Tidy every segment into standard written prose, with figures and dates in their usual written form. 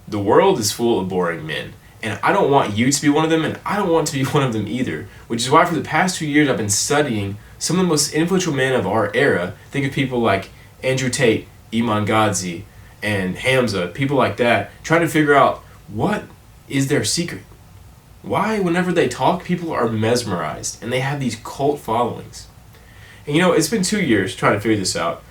the world is full of boring men. And I don't want you to be one of them, and I don't want to be one of them either. Which is why for the past 2 years I've been studying some of the most influential men of our era. Think of people like Andrew Tate, Iman Gadzhi, and Hamza, people like that, trying to figure out what is their secret. Why, whenever they talk, people are mesmerized, and they have these cult followings. And it's been 2 years trying to figure this out.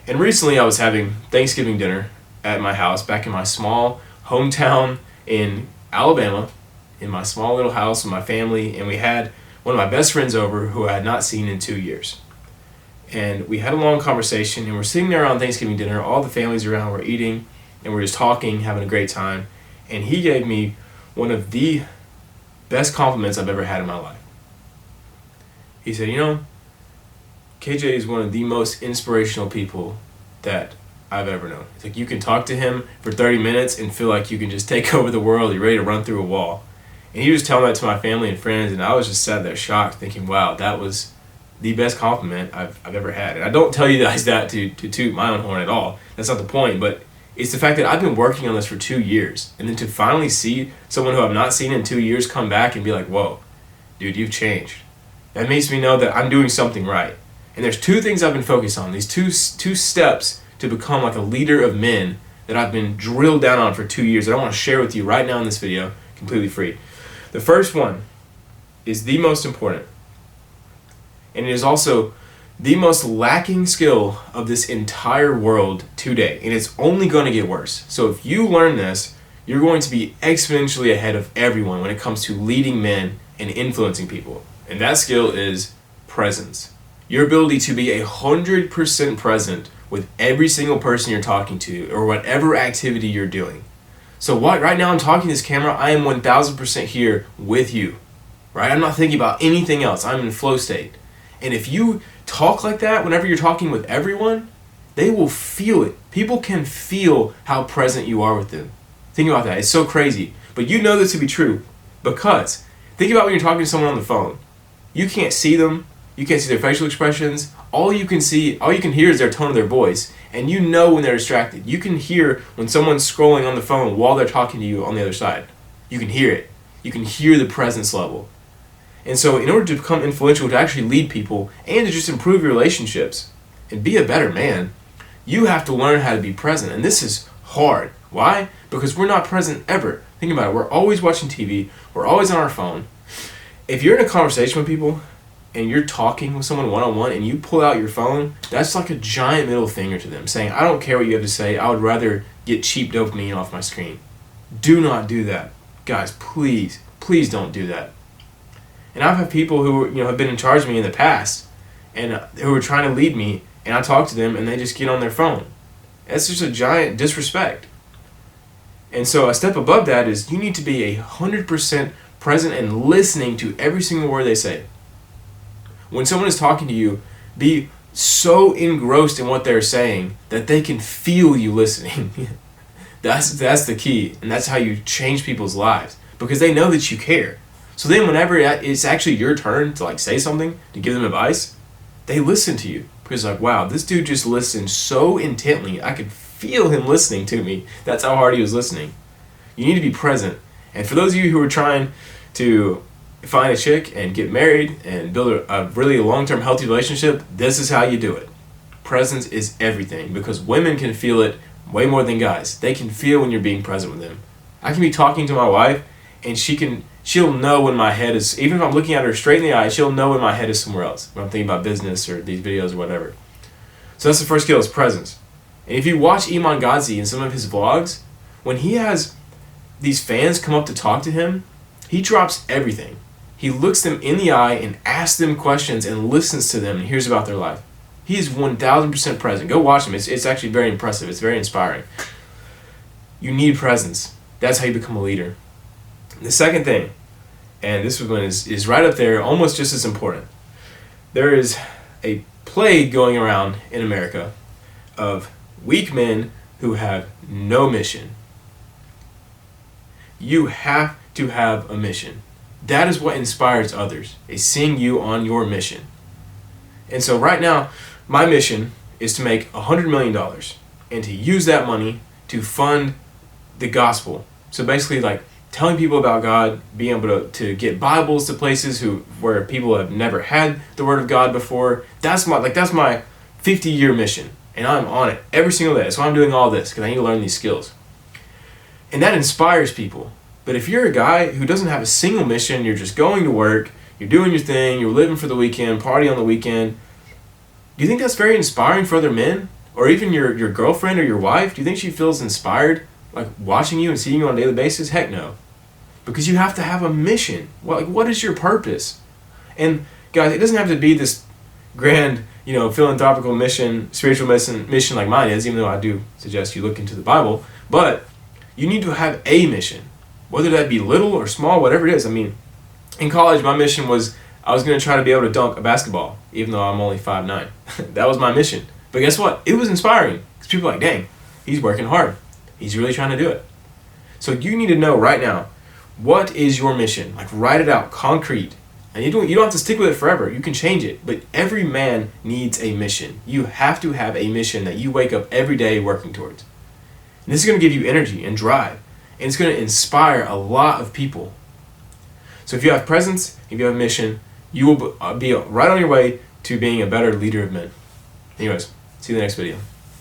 And recently I was having Thanksgiving dinner at my house, back in my small hometown in Alabama, in my small little house with my family, and we had one of my best friends over who I had not seen in 2 years. And we had a long conversation, and we're sitting there around Thanksgiving dinner, all the families around, we're eating, and we're just talking, having a great time. And he gave me one of the best compliments I've ever had in my life. He said, KJ is one of the most inspirational people that I've ever known. It's like you can talk to him for 30 minutes and feel like you can just take over the world. You're ready to run through a wall. And he was telling that to my family and friends, and I was just sat there shocked, thinking, wow, that was the best compliment I've ever had. And I don't tell you guys that to toot my own horn at all. That's not the point, but it's the fact that I've been working on this for 2 years, and then to finally see someone who I've not seen in 2 years come back and be like, whoa, dude, you've changed. That makes me know that I'm doing something right. And there's 2 things I've been focused on, these two steps to become like a leader of men that I've been drilled down on for 2 years that I want to share with you right now in this video, completely free. The first one is the most important, and it is also the most lacking skill of this entire world today, and it's only going to get worse. So if you learn this, you're going to be exponentially ahead of everyone when it comes to leading men and influencing people. And that skill is presence. Your ability to be 100% present with every single person you're talking to or whatever activity you're doing. So right now I'm talking to this camera, I am 1000% here with you. Right? I'm not thinking about anything else. I'm in flow state. And if you talk like that whenever you're talking with everyone, they will feel it. People can feel how present you are with them. Think about that. It's so crazy. But you know this to be true because think about when you're talking to someone on the phone. You can't see them. You can't see their facial expressions. All you can hear is their tone of their voice. And you know when they're distracted. You can hear when someone's scrolling on the phone while they're talking to you on the other side. You can hear it. You can hear the presence level. And so in order to become influential, to actually lead people, and to just improve your relationships and be a better man, you have to learn how to be present. And this is hard. Why? Because we're not present ever. Think about it. We're always watching TV. We're always on our phone. If you're in a conversation with people and you're talking with someone one-on-one and you pull out your phone, that's like a giant middle finger to them saying, I don't care what you have to say. I would rather get cheap dopamine off my screen. Do not do that. Guys, please don't do that. And I've had people who have been in charge of me in the past and who are trying to lead me, and I talk to them and they just get on their phone. That's just a giant disrespect. And so a step above that is you need to be 100% present and listening to every single word they say. When someone is talking to you, be so engrossed in what they're saying that they can feel you listening. That's the key, and that's how you change people's lives, because they know that you care. So then whenever it's actually your turn to say something, to give them advice, they listen to you. Because wow, this dude just listened so intently. I could feel him listening to me. That's how hard he was listening. You need to be present. And for those of you who are trying to find a chick and get married and build a really long-term healthy relationship, this is how you do it. Presence is everything, because women can feel it way more than guys. They can feel when you're being present with them. I can be talking to my wife and she'll know when my head is, even if I'm looking at her straight in the eye, she'll know when my head is somewhere else, when I'm thinking about business or these videos or whatever. So that's the first skill, is presence. And if you watch Iman Gadzhi in some of his vlogs, when he has these fans come up to talk to him, he drops everything. He looks them in the eye and asks them questions and listens to them and hears about their life. He is 1000% present. Go watch him. It's actually very impressive. It's very inspiring. You need presence. That's how you become a leader. The second thing, and this one is right up there, almost just as important. There is a plague going around in America of weak men who have no mission. You have to have a mission. That is what inspires others, is seeing you on your mission. And so right now, my mission is to make $100 million and to use that money to fund the gospel. So basically, like, telling people about God, being able to get Bibles to places where people have never had the Word of God before. That's my 50-year mission, and I'm on it every single day. That's why I'm doing all this, because I need to learn these skills. And that inspires people. But if you're a guy who doesn't have a single mission, you're just going to work, you're doing your thing, you're living for the weekend, party on the weekend, do you think that's very inspiring for other men? Or even your girlfriend or your wife? Do you think she feels inspired, like, watching you and seeing you on a daily basis? Heck no. Because you have to have a mission. What is your purpose? And guys, it doesn't have to be this grand, philanthropical mission, spiritual mission like mine is, even though I do suggest you look into the Bible. But you need to have a mission, whether that be little or small, whatever it is. I mean, in college, my mission was I was going to try to be able to dunk a basketball, even though I'm only 5'9". That was my mission. But guess what? It was inspiring, because people are like, dang, he's working hard. He's really trying to do it. So you need to know right now, what is your mission? Like, write it out, concrete. And you don't have to stick with it forever. You can change it. But every man needs a mission. You have to have a mission that you wake up every day working towards. And this is going to give you energy and drive. And it's going to inspire a lot of people. So if you have presence, if you have a mission, you will be right on your way to being a better leader of men. Anyways, see you in the next video.